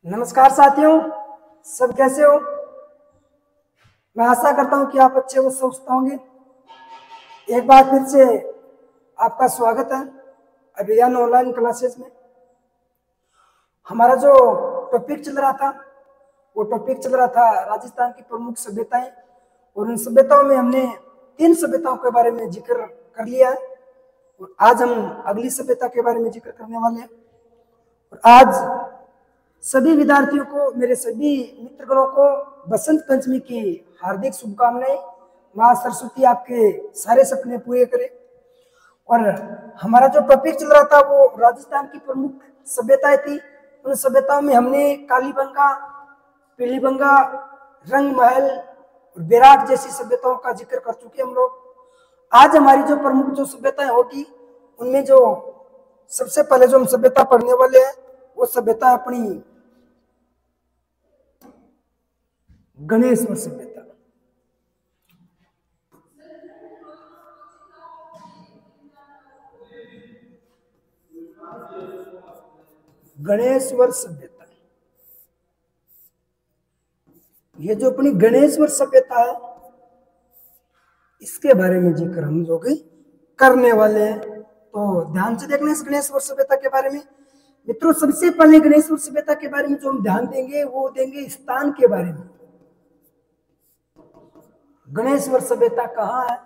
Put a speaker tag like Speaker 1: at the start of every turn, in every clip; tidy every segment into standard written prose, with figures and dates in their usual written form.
Speaker 1: नमस्कार साथियों, सब कैसे हो। मैं आशा करता हूं कि आप अच्छे व स्वस्थ होंगे। एक बार फिर से आपका स्वागत है अभियान ऑनलाइन क्लासेस में। हमारा जो टॉपिक चल रहा था वो टॉपिक चल रहा था राजस्थान की प्रमुख सभ्यताएं, और उन सभ्यताओं में हमने 3 सभ्यताओं के बारे में जिक्र कर लिया है। और आज हम अगली सभ्यता के बारे में जिक्र करने वाले हैं। और आज सभी विद्यार्थियों को, मेरे सभी मित्रगणों को बसंत पंचमी की हार्दिक शुभकामनाएं। मां सरस्वती आपके सारे सपने पूरे करे। और हमारा जो टॉपिक चल रहा था वो राजस्थान की प्रमुख सभ्यताएं थी। उन सभ्यताओं में हमने कालीबंगा, पीलीबंगा, रंग महल और बेराट जैसी सभ्यताओं का जिक्र कर चुके हम लोग। आज हमारी जो प्रमुख जो सभ्यताएं होगी उनमें जो सबसे पहले जो हम सभ्यता पढ़ने वाले हैं वो सभ्यता अपनी गणेश्वर सभ्यता। गणेश्वर सभ्यता, ये जो अपनी गणेश्वर सभ्यता है इसके बारे में जिक्र हम लोग करने वाले हैं। तो ध्यान से देखना इस गणेश्वर सभ्यता के बारे में। मित्रों, सबसे पहले गणेश्वर सभ्यता के बारे में जो हम ध्यान देंगे वो देंगे स्थान के बारे में। गणेश्वर सभ्यता कहाँ है,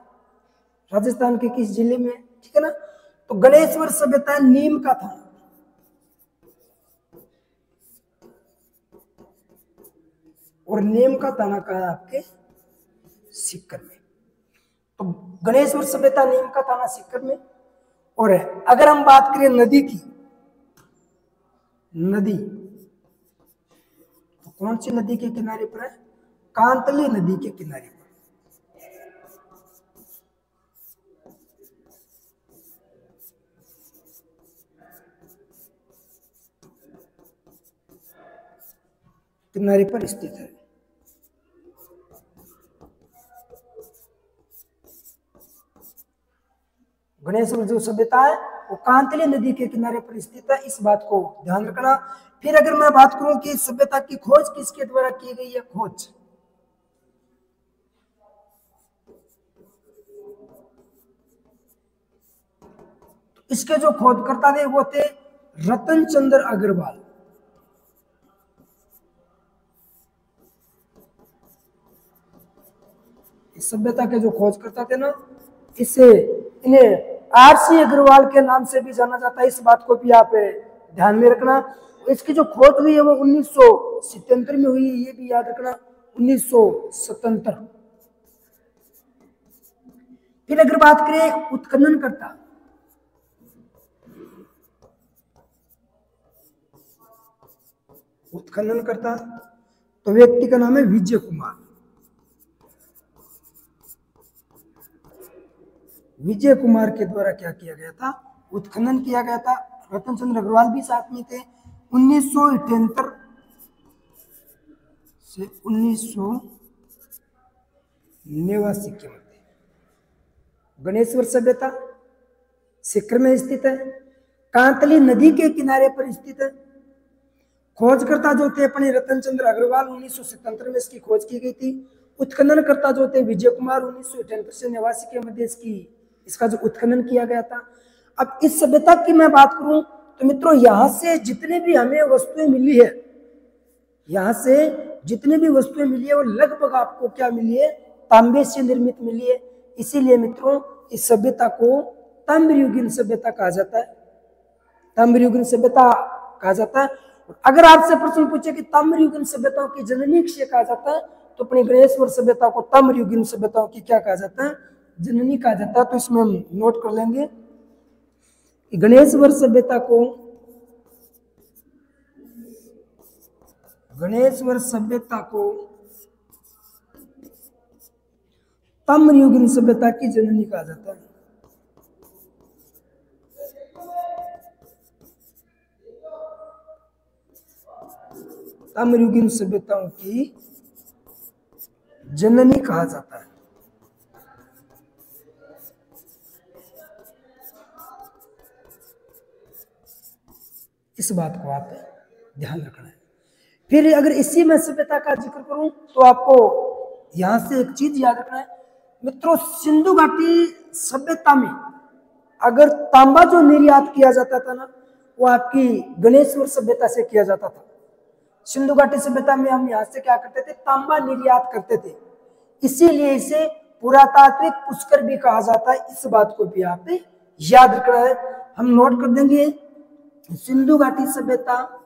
Speaker 1: राजस्थान के किस जिले में, ठीक है ना। तो गणेश्वर सभ्यता नीम का था, और नीम का थाना कहा है आपके सीकर में। तो गणेश्वर सभ्यता नीम का थाना सीकर में। और अगर हम बात करें नदी की, नदी तो कौन सी नदी के किनारे पर है, कांतली नदी के किनारे पर। किनारे पर स्थित है। गणेश्वर जो सभ्यता है वो कांतली नदी के किनारे पर स्थित है, इस बात को ध्यान रखना। फिर अगर मैं बात करूं कि सभ्यता की खोज किसके द्वारा की गई है, खोज इसके जो खोजकर्ता थे वो थे रतन चंद्र अग्रवाल। इस सभ्यता के जो खोजकर्ता थे ना, इससे इन्हें आरसी अग्रवाल के नाम से भी जाना जाता है, इस बात को भी आप ध्यान में रखना। इसकी जो खोज हुई है वो 1977 में हुई है, ये भी याद रखना, 1977। फिर अगर बात करें उत्खनन करता, उत्खनन करता तो व्यक्ति का नाम है विजय कुमार। विजय कुमार के द्वारा क्या किया गया था, उत्खनन किया गया था। रतन चंद्र अग्रवाल भी साथ में थे। 1978 से 1989 के मध्य गणेश्वर सभ्यता सीकर में स्थित है, कांतली नदी के किनारे पर स्थित है। खोजकर्ता जो थे अपने रतन चंद्र अग्रवाल, 1977 में इसकी खोज की गई थी। उत्खननकर्ता जो थे विजय कुमार, 1978 से 89 के मध्य इसका जो उत्खनन किया गया था। अब इस सभ्यता की मैं बात करूं तो मित्रों, यहां से जितने भी हमें वस्तुएं मिली है, यहां से जितनी भी वस्तुएं मिली है वो लगभग आपको क्या मिली है, तांबे से निर्मित मिली है। इसीलिए मित्रों इस सभ्यता को ताम्रयुगीन सभ्यता कहा जाता है, ताम्रयुगीन सभ्यता कहा जाता है। अगर आपसे प्रश्न पूछे कि ताम्रयुगीन सभ्यताओं की जननी किसे कहा जाता है, तो अपनी गणेश्वर सभ्यता को ताम्रयुगीन सभ्यताओं की क्या कहा जाता है, जननी कहा जाता है। तो इसमें हम नोट कर लेंगे कि गणेश्वर सभ्यता को, गणेश्वर सभ्यता को ताम्रयुगीन सभ्यता की जननी कहा जाता है। ताम्रयुगीन सभ्यताओं की जननी कहा जाता है। इस बात को आप ध्यान रखना है। फिर अगर इसी में सभ्यता का जिक्र करूं तो आपको यहां से एक चीज याद रखना है मित्रों, सिंधु घाटी सभ्यता में अगर तांबा जो निर्यात किया जाता था ना, वो आपकी गणेश्वर सभ्यता से किया जाता था। सिंधु घाटी सभ्यता में हम यहाँ से क्या करते थे, तांबा निर्यात करते थे, इसीलिए इसे पुरातात्विक पुष्कर भी कहा जाता है। इस बात को भी आपने याद रखना है। हम नोट कर देंगे सिंधु घाटी सभ्यता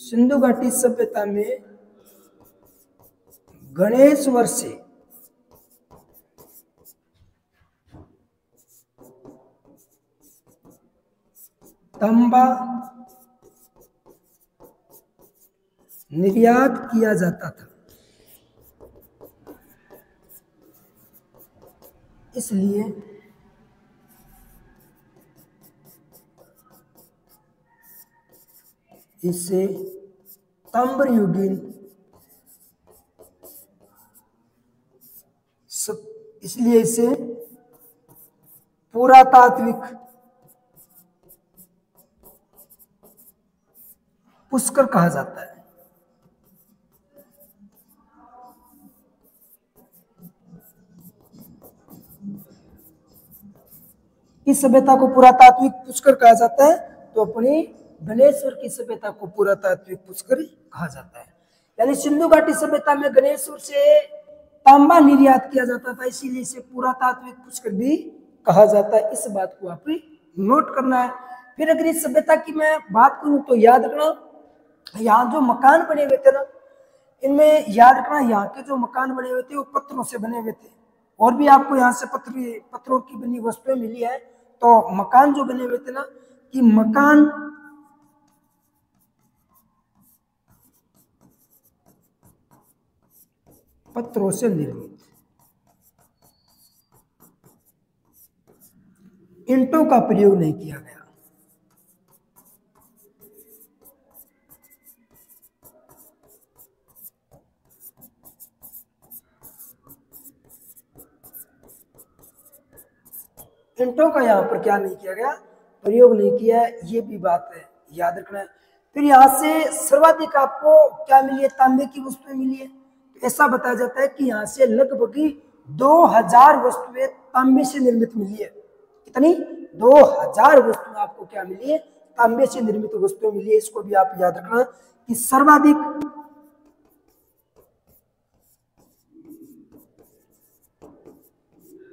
Speaker 1: सिंधु घाटी सभ्यता में गणेश्वर से तांबा निर्यात किया जाता था, इसलिए इसे ताम्रयुगीन इसलिए इसे पुरातात्विक पुष्कर कहा जाता है। इस सभ्यता को पुरातात्विक पुष्कर कहा जाता है, तो अपनी गणेश्वर की सभ्यता को पुरातात्विक पुष्कर कहा जाता है। यानी सिंधु घाटी सभ्यता में गणेश्वर से तांबा निर्यात किया जाता था, इसीलिए इसे पुरातात्विक पुष्कर भी कहा जाता है। इस बात को आप नोट करना है। फिर अगर इस सभ्यता की मैं बात करूं तो याद रखना, यहाँ जो मकान बने हुए थे ना, इनमें याद रखना यहाँ के जो मकान बने हुए थे वो पत्थरों से बने हुए थे। और भी आपको यहाँ से पत्थरों की बनी वस्तुएं मिली है। तो मकान जो बने हुए थे ना, कि मकान पत्थरों से निर्मित, ईंटों का प्रयोग नहीं किया गया। ईंटों का यहाँ पर क्या नहीं किया गया, प्रयोग नहीं किया है, ये भी बात है याद रखना है। फिर यहाँ से सर्वाधिक आपको क्या मिली है, तांबे की वस्तुएं मिली है। तो ऐसा बताया जाता है कि यहाँ से लगभग 2000 वस्तुएं तांबे से निर्मित मिली है। कितनी? 2000 वस्तुएं आपको क्या मिली है, तांबे से निर्मित वस्तुएं मिली है। इसको भी आप याद रखना कि सर्वाधिक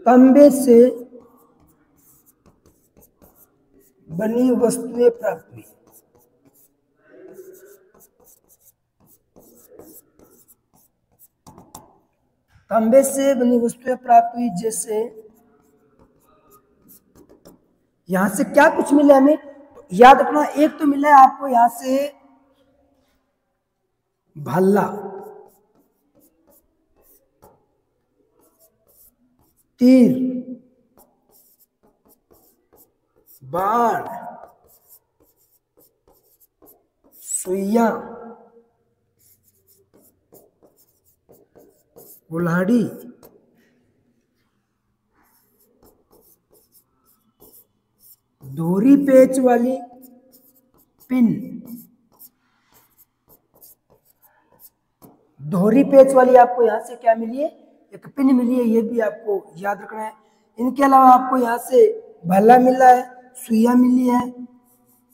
Speaker 1: तांबे से बनी वस्तुएं प्राप्त हुई। तांबे से बनी वस्तुएं प्राप्त हुई, जैसे यहां से क्या कुछ मिला हमें, तो याद रखना, एक तो मिला है आपको यहां से भल्ला, तीर, बाण, सुइया, कुल्हाड़ी, दोहरी पेच वाली पिन, दोहरी पेच वाली आपको यहां से क्या मिली है, एक पिन मिली है, ये भी आपको याद रखना है। इनके अलावा आपको यहाँ से भल्ला मिला है, सुइया मिली है,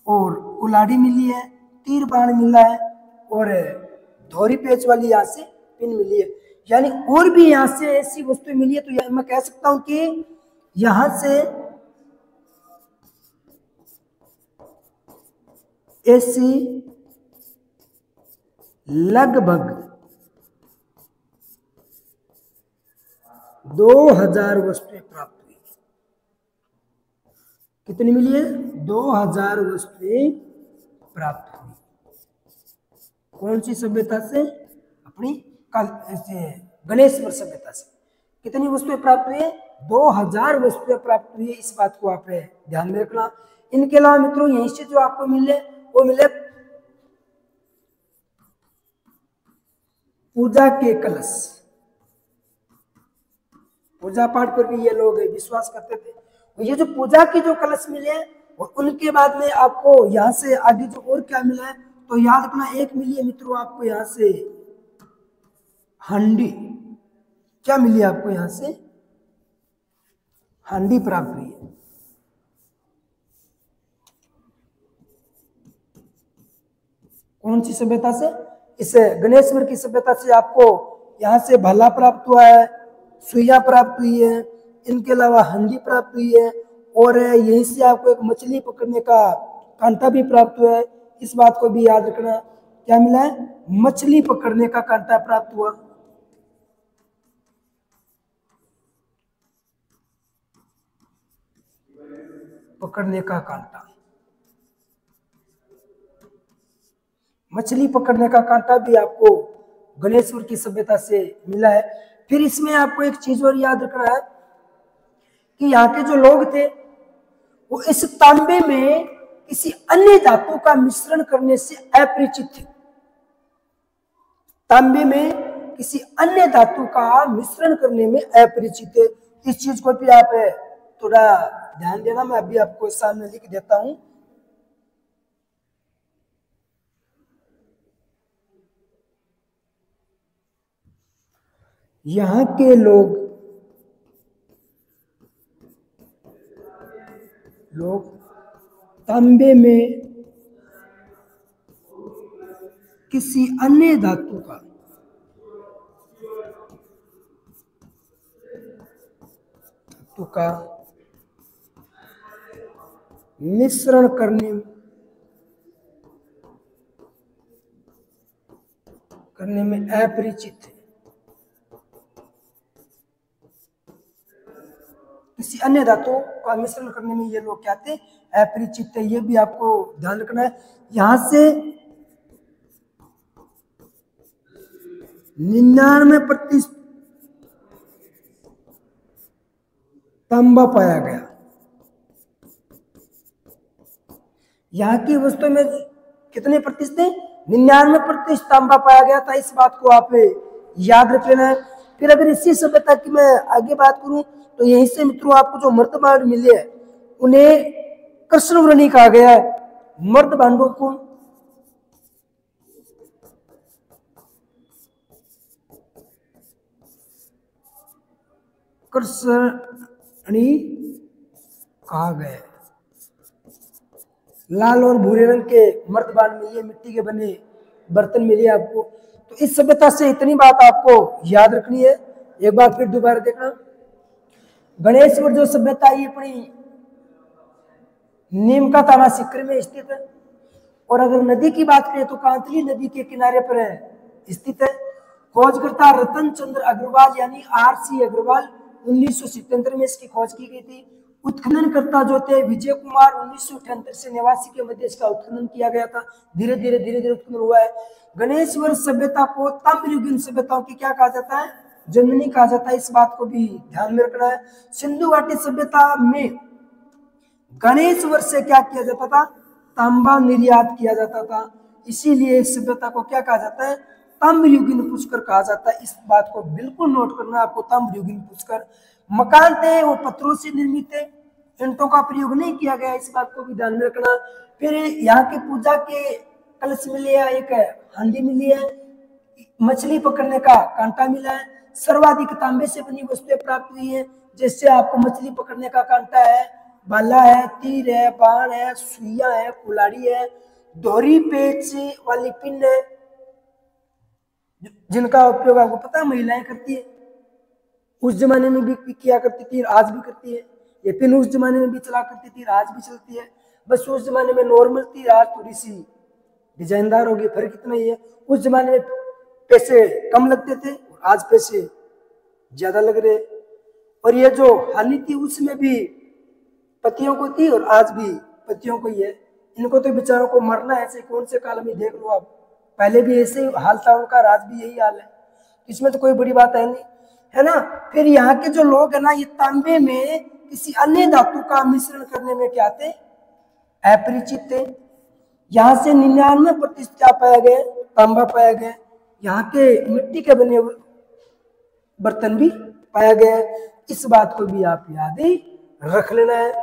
Speaker 1: और कुल्हाड़ी मिली है, तीर बाण मिला है, और दोहरी पेच वाली यहाँ से पिन मिली है। यानी और भी यहाँ से ऐसी वस्तुएं मिली है। तो मैं कह सकता हूं कि यहां से ऐसी लगभग 2000 वस्तुएं प्राप्त हुई। कितनी मिली है? 2000 वस्तुएं प्राप्त हुई। कौन सी सभ्यता से? अपनी गणेश्वर सभ्यता से। कितनी वस्तुएं प्राप्त हुई है? 2000 वस्तुएं प्राप्त हुई है। इस बात को आप ध्यान में रखना। इनके अलावा मित्रों यहीं से जो आपको मिले वो मिले पूजा के कलश। पूजा पाठ पर भी ये लोग विश्वास करते थे, ये जो पूजा की जो कलश मिले हैं और उनके बाद में आपको यहाँ से आगे जो और क्या मिला है, तो याद रखना एक मिली है मित्रों आपको यहाँ से हांडी। क्या मिली आपको यहाँ से? हांडी प्राप्त हुई है। कौन सी सभ्यता से? इस गणेश्वर की सभ्यता से आपको यहाँ से भाला प्राप्त हुआ है, सुइया प्राप्त हुई है, इनके अलावा हंडी प्राप्त हुई है और यहीं से आपको एक मछली पकड़ने का कांटा भी प्राप्त हुआ है। इस बात को भी याद रखना। क्या मिला है? मछली पकड़ने का कांटा प्राप्त हुआ। पकड़ने का कांटा, मछली पकड़ने का कांटा भी आपको गणेश्वर की सभ्यता से मिला है। फिर इसमें आपको एक चीज और याद रखना है कि यहाँ के जो लोग थे वो इस तांबे में किसी अन्य धातु का मिश्रण करने से अपरिचित थे। तांबे में किसी अन्य धातु का मिश्रण करने में अपरिचित थे। इस चीज को भी आप थोड़ा ध्यान देना, मैं अभी आपको सामने लिख देता हूं। यहाँ के लोग तांबे में किसी अन्य धातु का मिश्रण करने में अपरिचित है। किसी अन्य धातु का मिश्रण करने में ये लोग क्या थे? अपरिचित थे। ये भी आपको ध्यान रखना है। यहां से 99% तांबा पाया गया। यहाँ की वस्तु में कितने प्रतिशत? 99% तांबा पाया गया था। इस बात को आप याद रख लेना है। फिर अगर इसी सभ्यता की मैं आगे बात करूं तो यहीं से मित्रों आपको जो मर्द भांड मिले हैं उन्हें कृष्णवर्णी कहा गया है। मर्द भांडों को कृष्णवर्णी कहा गया है। लाल और भूरे रंग के मर्द भांड मिले, मिट्टी के बने बर्तन मिले आपको। तो इस सभ्यता से इतनी बात आपको याद रखनी है। एक बार फिर दोबारा देखना, गणेश्वर जो सभ्यता ये अपनी नीम का ताना सिक्र में स्थित है। और अगर नदी की बात करें तो कांतली नदी के किनारे पर स्थित है। खोजकर्ता रतन चंद्र अग्रवाल यानी RC अग्रवाल 1977 में इसकी खोज की गई थी। उत्खनन करता जो थे विजय कुमार 1978 से 89 के मध्य इसका उत्खनन किया गया था। धीरे धीरे उत्खनन हुआ है। गणेश्वर सभ्यता को ताम्रयुगीन सभ्यताओं की क्या कहा जाता है? जननी कहा जाता है। इस बात को भी ध्यान में रखना है। सिंधु घाटी सभ्यता में गणेश्वर से क्या किया जाता था? तांबा निर्यात किया जाता था। इसीलिए इस सभ्यता को क्या कहा जाता है? ताम्रयुगीन पुष्कर कहा जाता है। इस बात को बिल्कुल नोट करना आपको, ताम्रयुगीन पुष्कर। मकान थे वो पत्थरों से निर्मित थे, ईंटों का प्रयोग नहीं किया गया। इस बात को भी ध्यान में रखना। फिर यहाँ के पूजा के कलश मिले है, एक हांडी मिली है, मछली पकड़ने का कांटा मिला है। सर्वाधिक तांबे से बनी वस्तुएं प्राप्त हुई है, जैसे आपको मछली पकड़ने का कांटा है, भाला है, तीर है, बाण है, सुइया है, कुल्हाड़ी है, दोहरी पेच वाली पिन है, जिनका उपयोग आपको पता है महिलाएं करती है। उस जमाने में भी किया करती थी, आज भी करती है। ये पिन उस जमाने में भी चला करती थी, आज भी चलती है। बस उस जमाने में नॉर्मल थी, आज थोड़ी सी डिजाइनदार होगी। फर्क इतना ही है, उस जमाने में पैसे कम लगते थे, आज पैसे ज्यादा लग रहे। और ये जो हानि थी उसमें भी पतियों को थी और आज भी पतियों को ही है। इनको तो बेचारों को मरना है, ऐसे कौन से काल में देख लो आप। पहले भी ऐसे ही हाल था उनका, आज भी यही हाल है। इसमें तो कोई बड़ी बात है नहीं, है ना। फिर यहाँ के जो लोग है ना, ये तांबे में किसी अन्य धातु का मिश्रण करने में क्या थे? अपरिचित थे। यहाँ से 99% क्या पाया गया? तांबा पाया गया। यहाँ के मिट्टी के बने बर्तन भी पाया गया। इस बात को भी आप याद ही रख लेना है।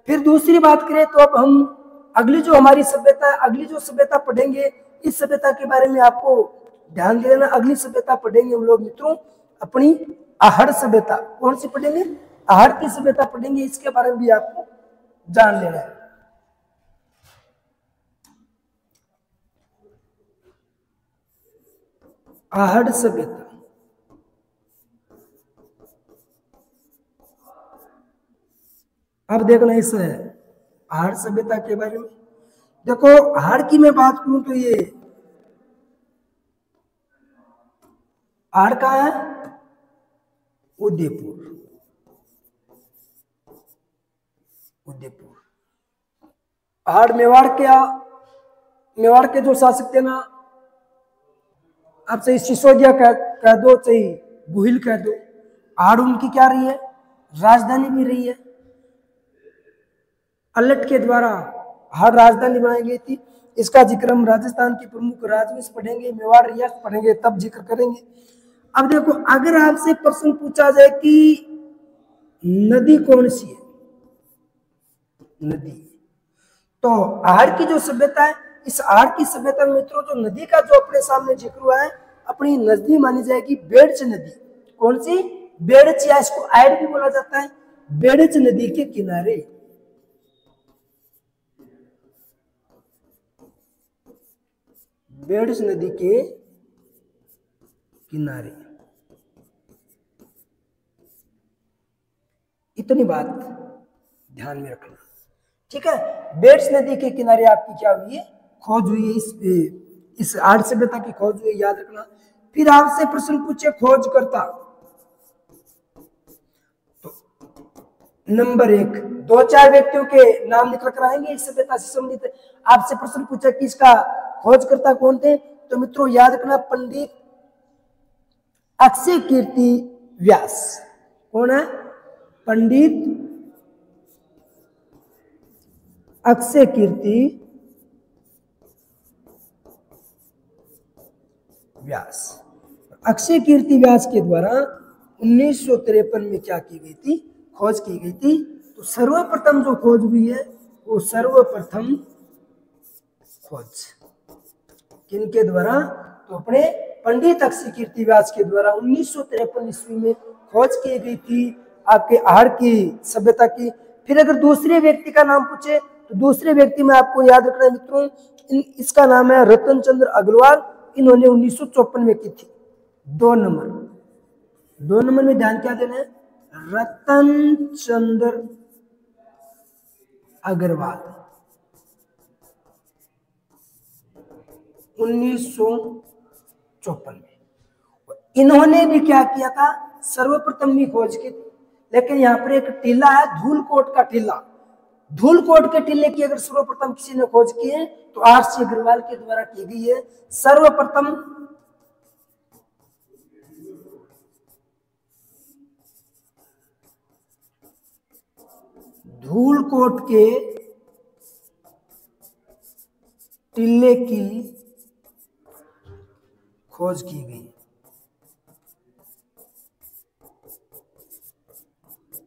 Speaker 1: फिर दूसरी बात करें तो अब हम अगली जो हमारी सभ्यता है, अगली जो सभ्यता पढ़ेंगे, इस सभ्यता के बारे में आपको ध्यान देना। अगली सभ्यता पढ़ेंगे हम लोग मित्रों अपनी आहड़ सभ्यता। कौन सी पढ़ेंगे? आहड़ की सभ्यता पढ़ेंगे। इसके बारे में भी आपको जान लेना है। आहड़ सभ्यता, अब देखना इस आहड़ सभ्यता के बारे में। देखो आहड़ की मैं बात करूं तो ये आहड़ कहाँ है? उदयपुर। उदयपुर। आहड़ मेवाड़ क्या, मेवाड़ के जो शासक थे ना, आप चाहे सिसोदिया कह दो, चाहे गुहिल कह दो, आहड़ उनकी क्या रही है? राजधानी भी रही है। अल्लट के द्वारा आहड़ राजधानी बनाई गई थी। इसका जिक्र हम राजस्थान की प्रमुख राजवंश पढ़ेंगे, मेवाड़ रियासत पढ़ेंगे, तब जिक्र करेंगे। अब देखो अगर आपसे प्रश्न पूछा जाए कि नदी कौन सी है, नदी, तो आहड़ की जो सभ्यता है, इस आहड़ की सभ्यता में मित्रों जो नदी का जो अपने सामने जिक्र हुआ है, अपनी नदी मानी जाएगी बेड़च नदी। कौन सी? बेड़च, या इसको आयड भी बोला जाता है। बेड़च नदी के किनारे, बेड़च नदी के किनारे, इतनी बात ध्यान में रखना। ठीक है, बेड़च नदी के किनारे आपकी क्या हुई है? खोज हुई है। इस आहड़ सभ्यता की खोज हुई, याद रखना। फिर आपसे प्रश्न पूछे खोजकर्ता, तो नंबर 1, 2-4 व्यक्तियों के नाम लिख कर आएंगे इस सभ्यता से संबंधित। आपसे प्रश्न पूछा कि इसका खोजकर्ता कौन थे, तो मित्रों याद रखना पंडित अक्षय कीर्ति व्यास। कौन है? पंडित अक्षय कीर्ति व्यास। अक्षय कीर्ति व्यास के द्वारा 1953 में क्या की गई थी? खोज की गई थी। तो सर्वप्रथम जो खोज हुई है वो सर्वप्रथम खोज किनके द्वारा? तो अपने पंडित अक्षय कीर्ति व्यास के द्वारा 1953 ईस्वी में खोज की गई थी आपके आहड़ की सभ्यता की। फिर अगर दूसरे व्यक्ति का नाम पूछे तो दूसरे व्यक्ति में आपको याद रखना है मित्रों, इसका नाम है रतन चंद्र अग्रवाल। इन्होंने 1954 में की थी। 2 नंबर में ध्यान क्या देना है? रतन चंद्र अग्रवाल 1954 में। इन्होंने भी क्या किया था? सर्वप्रथम भी खोज की थी। लेकिन यहाँ पर एक टीला है, धूलकोट का टीला। धूलकोट के टीले की अगर सर्वप्रथम किसी ने खोज की है तो आर.सी. अग्रवाल के द्वारा की गई है। सर्वप्रथम धूलकोट के टीले की खोज की गई।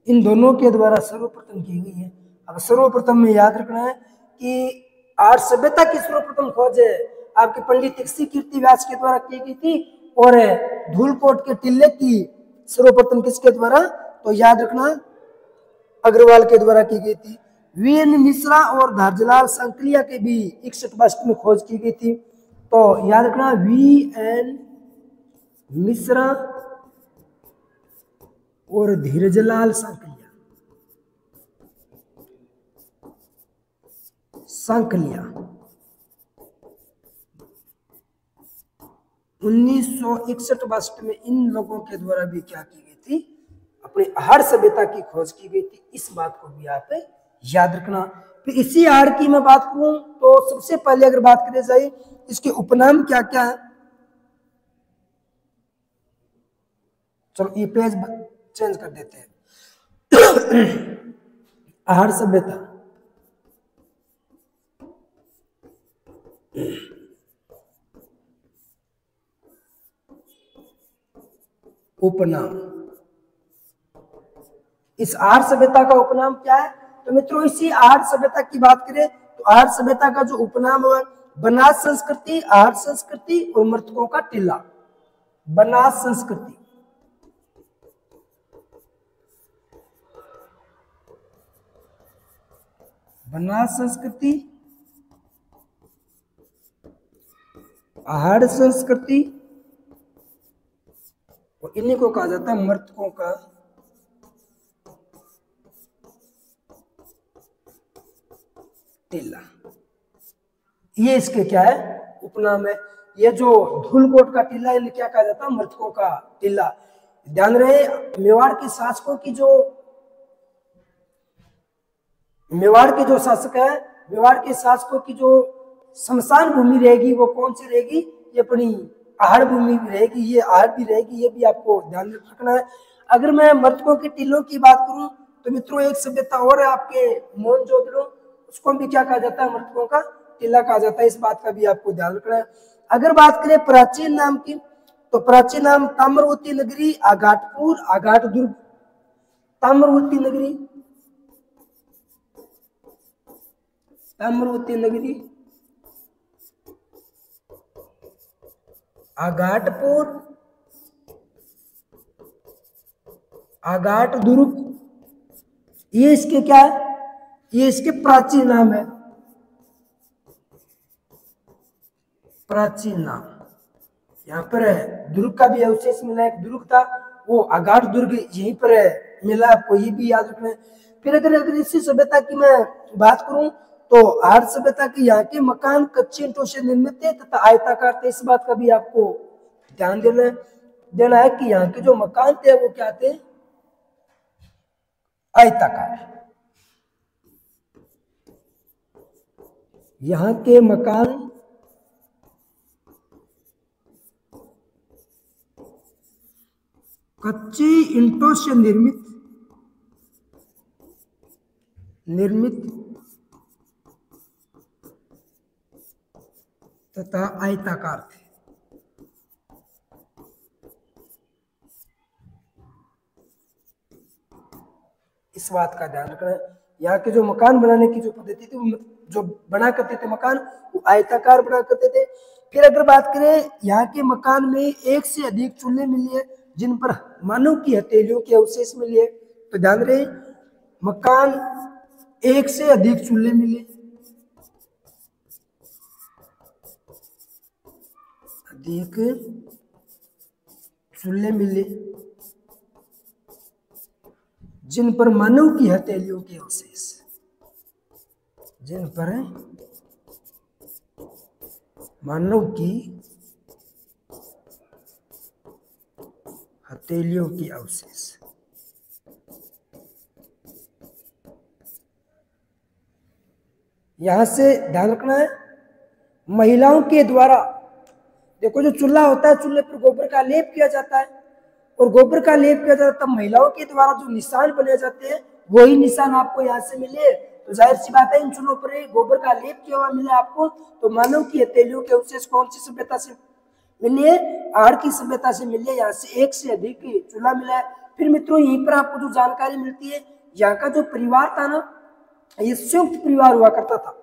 Speaker 1: इन दोनों के द्वारा सर्वप्रथम की गई है। अब सर्वप्रथम में याद रखना है कि आर्य सभ्यता की सर्वप्रथम खोज है आपके पंडित अक्षय कीर्ति व्यास के द्वारा की गई थी, और धूलकोट के टिल्ले की सर्वप्रथम किसके द्वारा? तो याद रखना अग्रवाल के द्वारा की गई थी। वीएन मिश्रा और धारजलाल सांकलिया के भी 61 में खोज की गई थी। तो याद रखना वीएन मिश्रा और धीरजलाल सांकलिया 1961 में इन लोगों के द्वारा भी क्या की गई थी? अपनी आहड़ सभ्यता की खोज की गई थी। इस बात को भी आप याद रखना। फिर इसी आहड़ की मैं बात करूं तो सबसे पहले अगर बात करें जाए इसके उपनाम क्या क्या है, चलो ये पेज चेंज कर देते हैं। आहड़ सभ्यता, उपनाम, इस आर्य सभ्यता का उपनाम क्या है? तो मित्रों इसी आर्य सभ्यता की बात करें तो आर्य सभ्यता का जो उपनाम है बनास संस्कृति, आर्य संस्कृति और मृतकों का टीला। बनास संस्कृति, बनास संस्कृति, आहार संस्कृति और इन्हीं को कहा जाता है मृतकों का टीला। ये इसके क्या है? उपनाम है। ये जो धूलकोट का टीला इन्हें क्या कहा जाता है? मृतकों का टीला। ध्यान रहे मेवाड़ के शासकों की जो मेवाड़ के जो शासक है, मेवाड़ के शासकों की जो शमशान भूमि रहेगी वो कौन सी रहेगी? ये अपनी आहड़ भूमि भी रहेगी, ये आहड़ भी रहेगी, ये भी आपको ध्यान रखना है। अगर मैं मृतकों के टीलों की बात करूं तो मित्रों एक सभ्यता और है आपके मोहनजोदड़ो, उसको भी क्या कहा जाता है? मृतकों का टीला कहा जाता है। इस बात का भी आपको ध्यान रखना है। अगर बात करें प्राचीन नाम की तो प्राचीन नाम ताम्रवती नगरी, आघाटपुर, आघाट दुर्ग। ताम्रवती नगरी, ताम्रवती नगरी, आघाटपुर, आघाट दुर्ग, ये इसके क्या है? ये इसके प्राचीन नाम है, प्राचीन नाम। यहाँ पर है दुर्ग का भी अवशेष मिला, एक दुर्ग था वो आघाट दुर्ग यहीं पर है मिला, आपको ये भी याद रखना है। फिर अगर इसी सभ्यता की मैं बात करूं तो आर्य सभ्यता के यहाँ के मकान कच्चे ईंटों से निर्मित थे तथा आयताकार थे। इस बात का भी आपको ध्यान देना है कि यहाँ के जो मकान थे वो क्या थे? आयताकार। यहाँ के मकान कच्चे ईंटों से निर्मित तथा आयताकार थे। इस बात का ध्यान रखना है। यहाँ के जो मकान बनाने की जो पद्धति थी, जो बना करते थे मकान, वो आयताकार बना करते थे। फिर अगर बात करें यहाँ के मकान में एक से अधिक चूल्हे मिले हैं जिन पर मानव की हथेलियों के अवशेष मिले। तो ध्यान रहे मकान एक से अधिक चूल्हे मिले, अधिक चूल्हे मिले जिन पर मानव की हथेलियों के अवशेष, जिन पर मानव की हथेलियों की अवशेष। यहां से ध्यान रखना है महिलाओं के द्वारा, देखो जो चूल्हा होता है चूल्हे पर गोबर का लेप किया जाता है और गोबर का लेप किया जाता है, तब महिलाओं के द्वारा जो निशान बने जाते हैं वही निशान आपको यहाँ से मिले। तो जाहिर सी बात है इन चूल्हों पर गोबर का लेप किया हुआ मिले आपको। तो मानव की हथेलियों के अवशेष कौन सी सभ्यता से मिली है? आहड़ की सभ्यता से मिली है। यहाँ से एक से अधिक चूल्हा मिला है। फिर मित्रों यहीं पर आपको जो जानकारी मिलती है, यहाँ का जो परिवार था ना, ये संयुक्त परिवार हुआ करता था।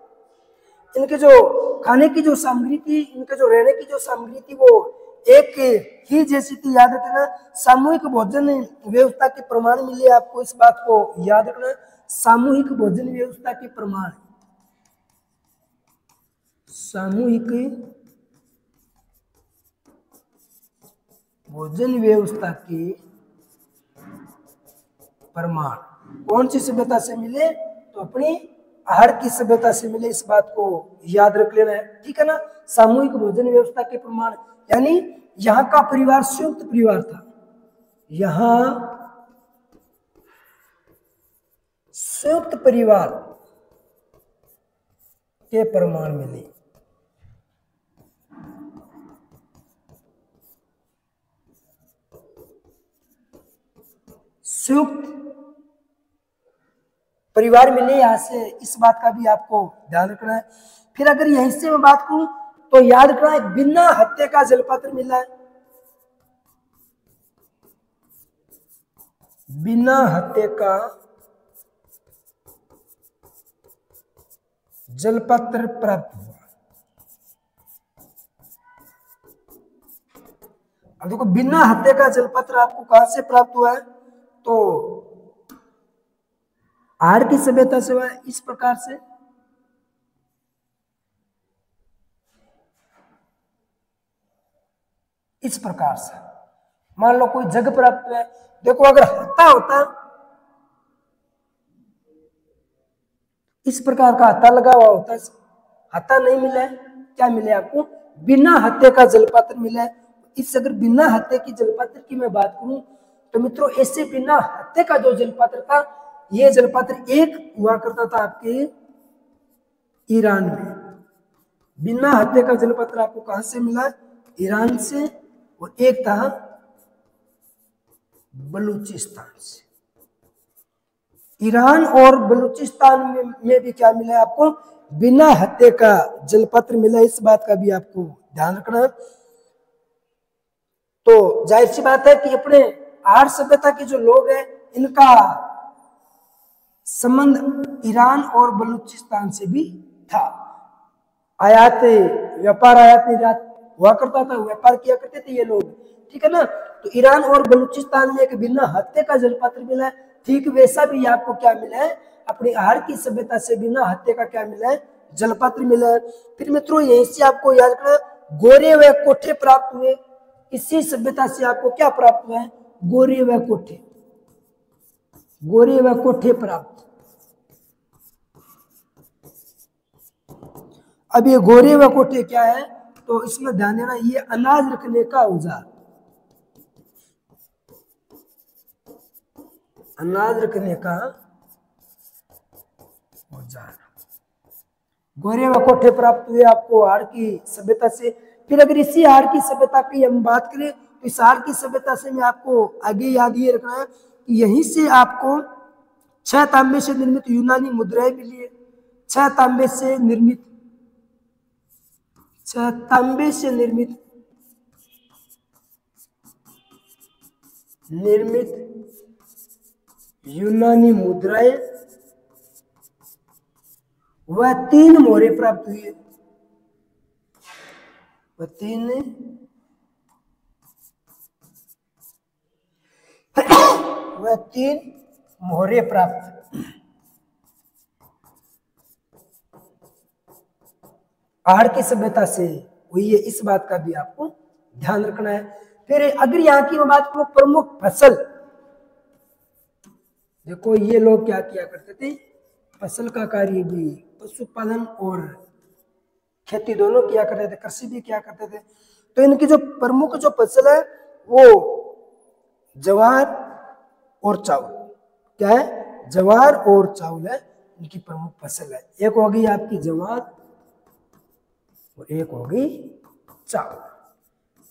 Speaker 1: इनके जो खाने की जो सामग्री थी, इनके जो रहने की जो सामग्री थी वो एक ही जैसी थी। याद रखना सामूहिक भोजन व्यवस्था के प्रमाण मिले आपको, इस बात को याद रखना। सामूहिक भोजन व्यवस्था के प्रमाण, सामूहिक भोजन व्यवस्था के प्रमाण कौन सी सभ्यता से मिले? तो अपनी आहड़ की सभ्यता से मिले। इस बात को याद रख लेना है, ठीक है ना। सामूहिक भोजन व्यवस्था के प्रमाण यानी यहाँ का परिवार संयुक्त परिवार था, यहाँ संयुक्त परिवार के प्रमाण मिले। संयुक्त परिवार मिले, यहां से इस बात का भी आपको ध्यान रखना है। फिर अगर यहीं से मैं बात करूं तो याद रखना है बिना हत्या का जलपत्र मिला है। बिना हत्या का जलपत्र प्राप्त हुआ। अब देखो बिना हत्या का जलपत्र आपको कहां से प्राप्त हुआ है, तो आर की सभ्यता से हुआ इस प्रकार से। इस प्रकार से मान लो कोई जग प्राप्त हुआ है, देखो अगर हत्ता होता, इस प्रकार का हत्ता लगा हुआ होता, हत्ता नहीं मिला है, क्या मिले आपको, बिना हत्या का जलपत्र मिला है। इस अगर बिना हत्या की जलपत्र की मैं बात करूं तो मित्रों ऐसे बिना हत्या का जो जलपत्र था, यह जलपत्र एक हुआ करता था आपके ईरान में। बिना हत्या का जलपत्र आपको कहां से मिला, ईरान से, और एक था बलूचिस्तान से। ईरान और बलूचिस्तान में भी क्या मिला है आपको, बिना हत्या का जलपत्र मिला। इस बात का भी आपको ध्यान रखना है। तो जाहिर सी बात है कि अपने आर्य सभ्यता के जो लोग हैं, इनका संबंध ईरान और बलूचिस्तान से भी था। आयात व्यापार आयात निर्यात हुआ करता था, व्यापार किया करते थे ये लोग, ठीक है ना। तो ईरान और बलूचिस्तान में एक बिना हत्या का जलपत्र मिला है। ठीक वैसा भी आपको क्या मिला है, अपनी आहार की सभ्यता से बिना हत्या का क्या मिला है, जलपत्र मिला है। फिर मित्रों यहीं से आपको याद रखना, गोरे व कोठे प्राप्त हुए। इसी सभ्यता से आपको क्या प्राप्त हुआ है, गोरे व कोठे, गोरे व कोठे प्राप्त। अब ये गोरे व कोठे क्या है, तो इसमें ध्यान देना, ये अनाज रखने का औजार, अनाज रखने का औजार, गोरे व कोठे प्राप्त हुए आपको हार की सभ्यता से। फिर अगर इसी हार की सभ्यता की हम बात करें तो इस हार की सभ्यता से मैं आपको आगे याद ये रखना है कि यहीं से आपको 6 तांबे से निर्मित यूनानी मुद्राएं मिली है। 6 तांबे से निर्मित, 6 तांबे से निर्मित यूनानी मुद्राएं वह 3 मोहरे प्राप्त हुई है। वह 3 मोहरे प्राप्त आहार की सभ्यता से हुई है। इस बात का भी आपको ध्यान रखना है। फिर अगर यहाँ की मैं बात करूं प्रमुख फसल, देखो ये लोग क्या किया करते थे, फसल का कार्य भी, पशुपालन और खेती दोनों किया करते थे, कृषि भी किया करते थे। तो इनकी जो प्रमुख जो फसल है वो ज्वार और चावल, क्या है, ज्वार और चावल है इनकी प्रमुख फसल है। एक होगी आपकी ज्वार और एक होगी चावल,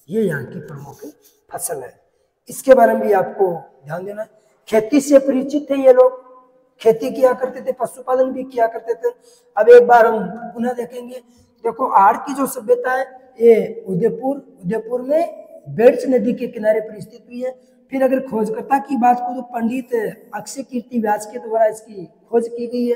Speaker 1: ये यहाँ की प्रमुख फसल है। इसके बारे में भी आपको ध्यान देना। खेती से परिचित थे ये लोग, खेती किया करते थे, पशुपालन भी किया करते थे। अब एक बार हम पुनः देखेंगे, देखो आहार की जो सभ्यता है ये उदयपुर में बेड़च नदी के किनारे पर स्थित हुई है। फिर अगर खोजकर्ता की बात करूं तो पंडित अक्षय कीर्ति व्यास के द्वारा इसकी खोज की गई है,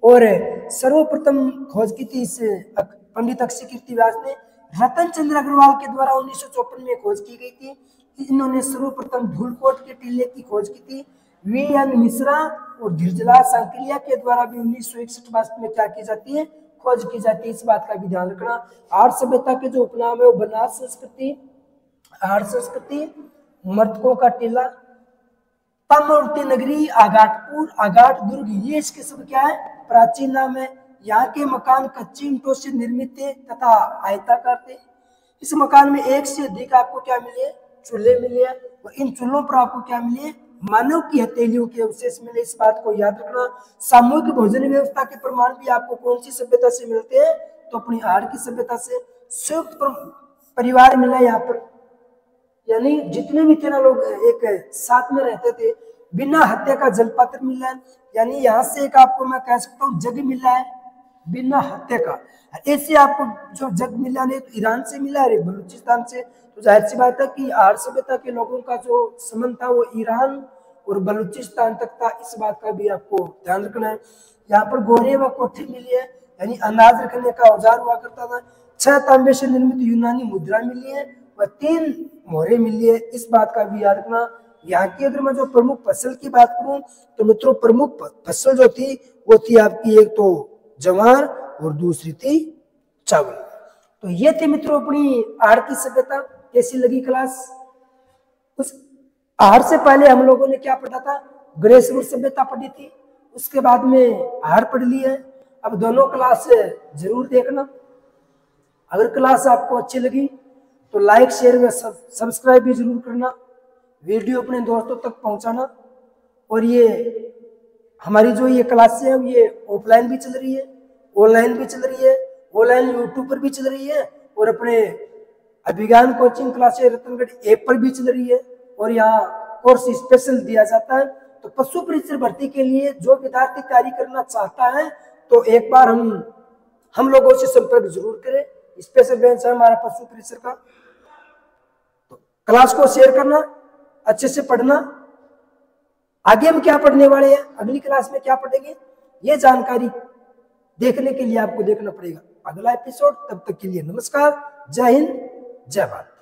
Speaker 1: और सर्वप्रथम खोज की थी इस पंडित अक्षय कीर्ति व्यास ने रतन चंद्र अग्रवाल के द्वारा 1954 में खोज की गई थी। इन्होंने सर्वप्रथम धूलकोट के टीले की खोज की थी। वी.एन. मिश्रा और धीरजलाल सांकलिया के द्वारा भी 1961 में क्या की जाती है, खोज की जाती है। इस बात का भी ध्यान रखना। आर्य सभ्यता के जो उपनाम है वो बनास संस्कृति, आर्य संस्कृति, मर्तकों का टीला, ताम्रवती नगरी, आगाटपुर, आगाट दुर्ग, ये इसके सब क्या है, प्राचीन नाम है। यहाँ के मकान कच्ची ईंटों से निर्मित थे तथा आयताकार थे। इस मकान में एक से अधिक आपको क्या मिले, चूल्हे मिले, और इन चूल्हों पर आपको क्या मिले, मानव की हथेलियों के अवशेष मिले। इस बात को याद रखना। सामूहिक भोजन व्यवस्था के प्रमाण भी आपको कौन सी सभ्यता से मिलते हैं, तो अपनी आहार की सभ्यता से। संयुक्त परिवार मिला यहाँ पर, यानी जितने भी थे ना लोग एक साथ में रहते थे। बिना हत्या का जलपत्र मिला है, यानी यहाँ से एक आपको मैं कह सकता हूँ जग मिला है बिना हत्या का। ऐसे आपको जो जग मिला नहीं तो ईरान से मिला है, बलूचिस्तान से। तो जाहिर सी बात है कि आर्य सभ्यता के लोगों का जो संबंध था वो ईरान और बलूचिस्तान तक था, इस बात का भी आपको ध्यान रखना है। यहाँ पर गोरे व कोठी मिली है, यानी अनाज रखने का औजार हुआ करता था। 6 तांबे से निर्मित यूनानी मुद्रा मिली है व 3 मोहरे मिली है, इस बात का भी याद रखना। यहाँ की अगर मैं जो प्रमुख फसल की बात करूं तो मित्रों प्रमुख फसल जो थी वो थी आपकी एक तो ज्वार और दूसरी थी चावल। तो ये थी मित्रों अपनी आहार की सभ्यता। कैसी लगी क्लास? उस आहार से पहले हम लोगों ने क्या पढ़ा था? ग्रेसवुड सभ्यता पढ़ी थी, उसके बाद में आहार पढ़ ली है। अब दोनों क्लास जरूर देखना। अगर क्लास आपको अच्छी लगी तो लाइक शेयर व सब्सक्राइब भी जरूर करना, वीडियो अपने दोस्तों तक पहुंचाना। और ये हमारी जो ये क्लासें हैं ये ऑफलाइन भी चल रही है, ऑनलाइन भी चल रही है, ऑनलाइन यूट्यूब पर भी चल रही है और अपने अभिज्ञान कोचिंग क्लासें रतनगढ़ ऐप पर भी चल रही है। और यहाँ कोर्स स्पेशल दिया जाता है। तो पशु परिचर भर्ती के लिए जो विद्यार्थी तैयारी करना चाहता है तो एक बार हम लोगों से संपर्क जरूर करें। स्पेशल बेंच है हमारा पशु परिचर का। तो क्लास को शेयर करना, अच्छे से पढ़ना। आगे हम क्या पढ़ने वाले हैं, अगली क्लास में क्या पढ़ेंगे, ये जानकारी देखने के लिए आपको देखना पड़ेगा अगला एपिसोड। तब तक के लिए नमस्कार, जय हिंद, जय भारत।